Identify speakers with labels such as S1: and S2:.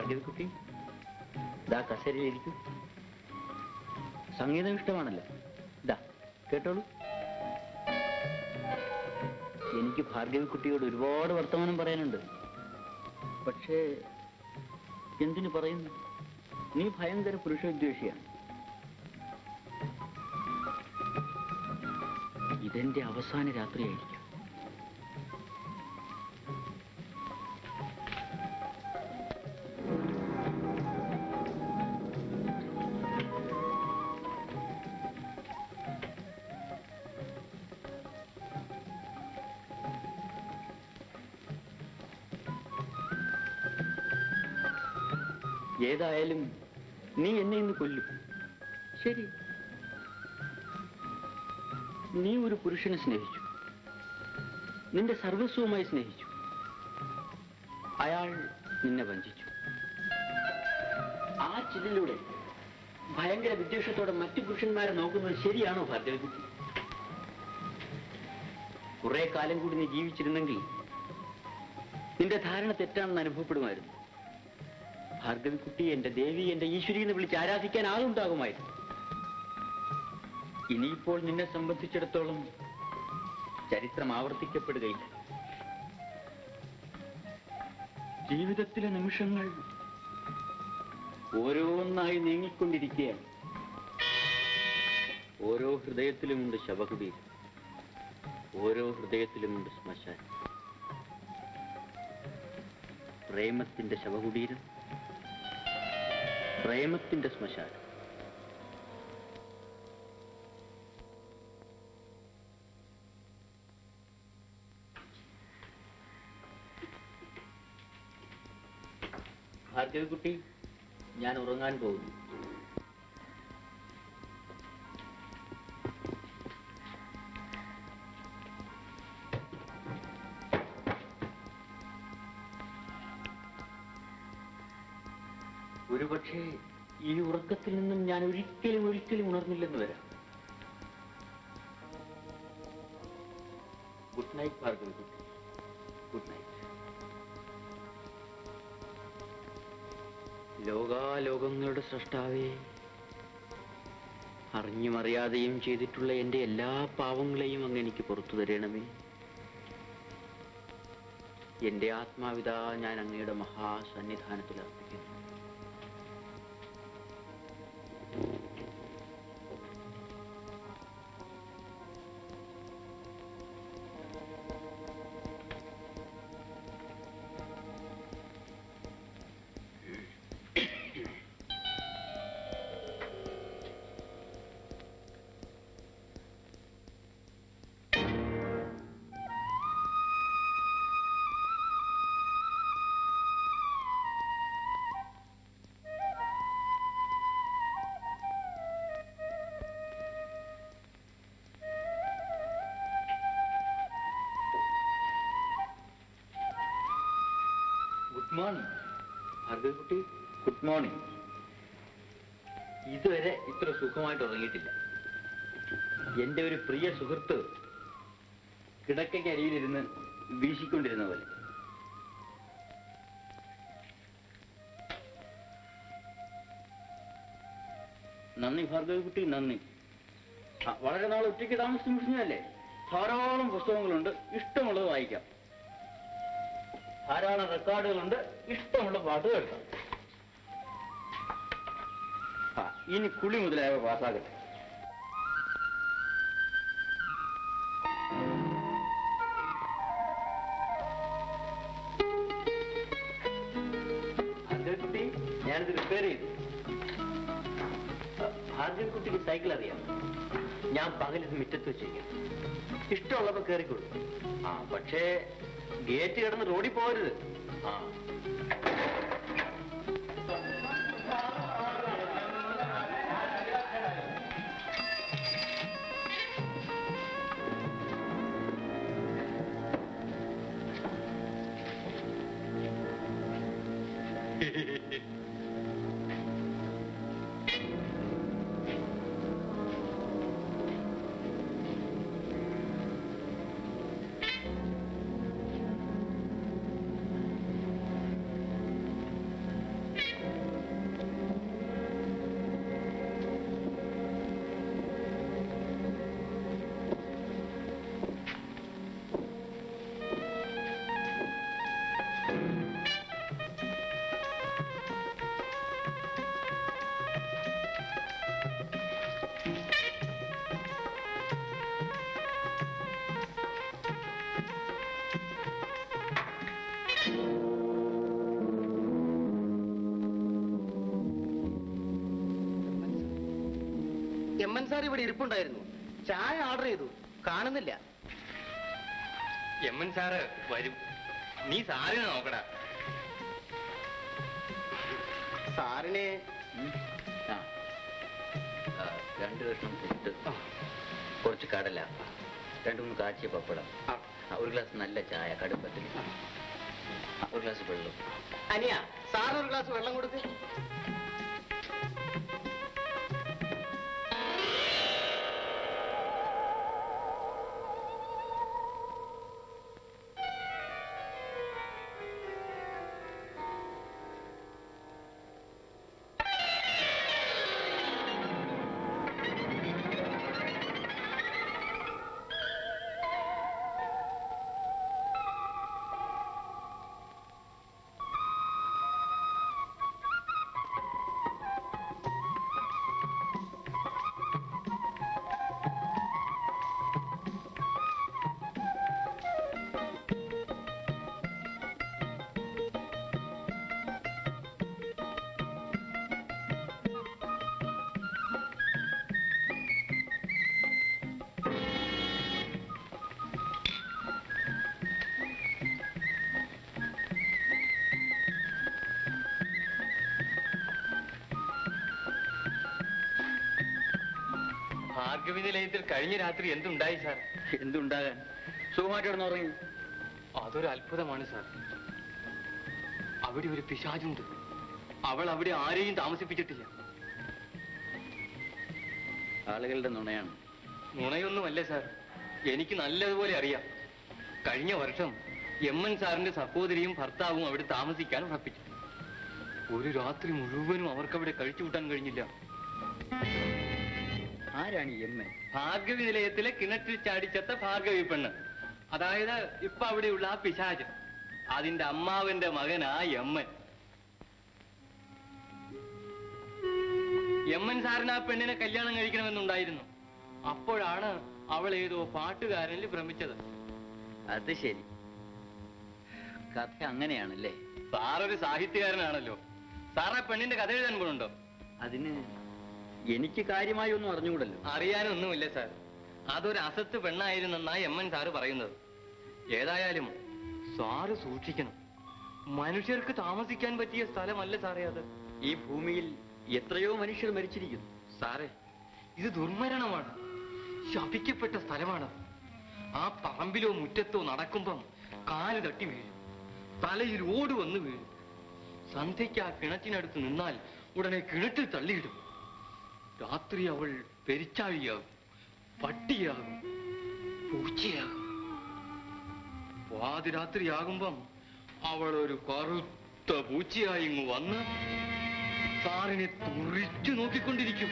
S1: ഭാർഗവിക്കുട്ടി, ഇതാ കസേരയിലിരിക്കൂ. സംഗീതം ഇഷ്ടമാണല്ലോ, ഇതാ കേട്ടോളൂ. എനിക്ക് ഭാർഗവിക്കുട്ടിയോട് ഒരുപാട് വർത്തമാനം പറയാനുണ്ട്. പക്ഷേ എന്തിനു പറയുന്നു? നീ ഭയങ്കര പുരുഷോദ്വേഷിയാണ്. ഇതെന്റെ അവസാന രാത്രിയായിരിക്കും. ഏതായാലും നീ എന്നെ ഇന്ന് കൊല്ലും. ശരി, നീ ഒരു പുരുഷനെ സ്നേഹിച്ചു, നിന്റെ സർവസ്വവുമായി സ്നേഹിച്ചു. അയാൾ നിന്നെ വഞ്ചിച്ചു. ആ ചിതിലൂടെ ഭയങ്കര വിദ്വേഷത്തോടെ മറ്റു പുരുഷന്മാരെ നോക്കുന്നത് ശരിയാണോ ഭാർഗവിക്കുട്ടി? കുറെ കാലം കൂടി നീ ജീവിച്ചിരുന്നെങ്കിൽ നിന്റെ ധാരണ തെറ്റാണെന്ന് അനുഭവപ്പെടുമായിരുന്നു. ഭാർഗവിക്കുട്ടി, എന്റെ ദേവി, എന്റെ ഈശ്വരി എന്ന് വിളിച്ച് ആരാധിക്കാൻ ആളുണ്ടാകുമായിരുന്നു. ഇനിയിപ്പോൾ നിന്നെ സംബന്ധിച്ചിടത്തോളം ചരിത്രം ആവർത്തിക്കപ്പെടുകയില്ല. ജീവിതത്തിലെ നിമിഷങ്ങൾ ഓരോന്നായി നീങ്ങിക്കൊണ്ടിരിക്കുകയാണ്. ഓരോ ഹൃദയത്തിലുമുണ്ട് ശവകുടീരം, ഓരോ ഹൃദയത്തിലുമുണ്ട് ശ്മശാനം. പ്രേമത്തിന്റെ ശവകുടീരം, പ്രേമത്തിന്റെ ശ്മശാനം. ഭാർഗവിക്കുട്ടി, ഞാൻ ഉറങ്ങാൻ പോകുന്നു. ഒരുപക്ഷെ ഈ ഉറക്കത്തിൽ നിന്നും ഞാൻ ഒരിക്കലും ഉണർന്നില്ലെന്ന് വരാം. Good night Bhargavikutty, good night. ലോകാലോകങ്ങളുടെ സൃഷ്ടാവേ, അറിഞ്ഞും അറിയാതെയും ചെയ്തിട്ടുള്ള എന്റെ എല്ലാ പാവങ്ങളെയും അങ്ങ് എനിക്ക് പുറത്തു തരണമേ. എന്റെ ആത്മാവിതാ ഞാൻ അങ്ങയുടെ മഹാസന്നിധാനത്തിൽ അർപ്പിക്കുന്നു. Good morning Bhargavikutty, good morning. ഇതുവരെ ഇത്ര സുഖമായിട്ട് ഉറങ്ങിയിട്ടില്ല. എന്റെ ഒരു പ്രിയ സുഹൃത്ത് കിടക്കയ്ക്കരിയിലിരുന്ന് വീശിക്കൊണ്ടിരുന്ന പോലെ. നന്ദി ഭാർഗവിക്കുട്ടി, നന്ദി. വളരെ നാൾ ഒറ്റയ്ക്ക് താമസിച്ചല്ലേ? ധാരാളം പുസ്തകങ്ങളുണ്ട്, ഇഷ്ടമുള്ളത് വായിക്കാം. ധാരാളം റെക്കോർഡുകളുണ്ട്, ഇഷ്ടമുള്ള പാട്ട് കേൾക്കാം. ഇനി കുളി മുതലായവ പാസ്സാകട്ടെ. ഭാർഗവിക്കുട്ടി, ഞാനിത് റിപ്പയർ ചെയ്തു. ഭാർഗവിക്കുട്ടിക്ക് സൈക്കിൾ അറിയാം. ഞാൻ പകലിത് മുറ്റത്ത് വെച്ചിരിക്കും. ഇഷ്ടമുള്ളപ്പോ കയറിക്കൊള്ളു. പക്ഷേ ഗേറ്റ് കിടന്ന് റോഡിൽ പോകരുത്.
S2: എം എൻ സാർ ഇവിടെ ഇരിപ്പുണ്ടായിരുന്നു. ചായ ഓർഡർ ചെയ്തു, കാണുന്നില്ല.
S3: എം എൻ സാറ് വരും, നീ സാറിനെ നോക്കടാ.
S2: സാറിനെ
S1: രണ്ട് കഷ്ണം പുട്ട്, കുറച്ച് കടല, 2-3 കാച്ചിയ പപ്പടം, ഒരു ഗ്ലാസ് നല്ല ചായ കടുപ്പത്തിൽ, ഒരു ഗ്ലാസ് വെള്ളം.
S2: അനിയ, സാറിന് ഒരു ഗ്ലാസ് വെള്ളം കൊടുക്ക്.
S3: ഭാർഗവി നിലയത്തിൽ കഴിഞ്ഞ രാത്രി എന്തുണ്ടായി സാർ?
S1: എന്തുണ്ടാകാൻ, സുഖമായിട്ട് കിടന്നുറങ്ങി.
S3: അതൊരു അത്ഭുതമാണ് സാർ. അവിടെ ഒരു പിശാചുണ്ട്. അവൾ അവിടെ ആരെയും താമസിപ്പിച്ചിട്ടില്ല.
S1: ആളുകളുടെ നുണയാണ്.
S3: നുണയൊന്നുമല്ല സാർ, എനിക്ക് നല്ലതുപോലെ അറിയാം. കഴിഞ്ഞ വർഷം എം എൻ സാറിന്റെ സഹോദരിയും ഭർത്താവും അവിടെ താമസിക്കാൻ ഉറപ്പിച്ചു. ഒരു രാത്രി മുഴുവനും അവർക്കവിടെ കഴിച്ചു കൂട്ടാൻ കഴിഞ്ഞില്ല.
S1: ആരാണ് ഈ എം എ?
S3: ഭാർഗവി നിലയത്തിലെ കിണറ്റിൽ ചാടിച്ചത്ത ഭാർഗവി പെണ്ണ്, അതായത് ഇപ്പൊ അവിടെയുള്ള ആ പിശാച്. അതിന്റെ അമ്മാവന്റെ മകനാ എം എൻ. എം എൻ സാറിന് ആ പെണ്ണിനെ കല്യാണം കഴിക്കണമെന്നുണ്ടായിരുന്നു. അപ്പോഴാണ് അവൾ ഏതോ പാട്ടുകാരനിൽ ഭ്രമിച്ചത്.
S1: അത് ശരി, കഥ അങ്ങനെയാണല്ലേ?
S3: സാറൊരു സാഹിത്യകാരനാണല്ലോ. സാർ ആ പെണ്ണിന്റെ കഥ എഴുതാൻ പോലുണ്ടോ?
S1: അതിന് എനിക്ക് കാര്യമായി ഒന്നും അറിഞ്ഞുകൂടല്ലോ.
S3: അറിയാനൊന്നുമില്ല സാർ. അതൊരു അസത്ത് പെണ്ണായിരുന്നെന്നാ എം എൻ സാറ് പറയുന്നത്. ഏതായാലും സാറ് സൂക്ഷിക്കണം. മനുഷ്യർക്ക് താമസിക്കാൻ പറ്റിയ സ്ഥലമല്ല സാറേ അത്.
S1: ഈ ഭൂമിയിൽ എത്രയോ മനുഷ്യർ മരിച്ചിരിക്കുന്നു.
S3: സാറേ, ഇത് ദുർമരണമാണ്, ശപിക്കപ്പെട്ട സ്ഥലമാണ്. ആ പറമ്പിലോ മുറ്റത്തോ നടക്കുമ്പം കാല് തട്ടി വീഴും, തലയിൽ ഓട് വന്ന് വീഴും. സന്ധ്യയ്ക്ക് ആ കിണറ്റിനടുത്ത് നിന്നാൽ ഉടനെ കിണറ്റിൽ തള്ളിയിടും. രാത്രി അവൾ പെരിച്ചാഴിയാകും, പട്ടിയാകും, പൂച്ചയാകും. പാതിരാത്രിയാകുമ്പം അവൾ ഒരു കറുത്ത പൂച്ചയായി ഇങ്ങ് വന്ന് സാറിനെ തുറിച്ചു നോക്കിക്കൊണ്ടിരിക്കും.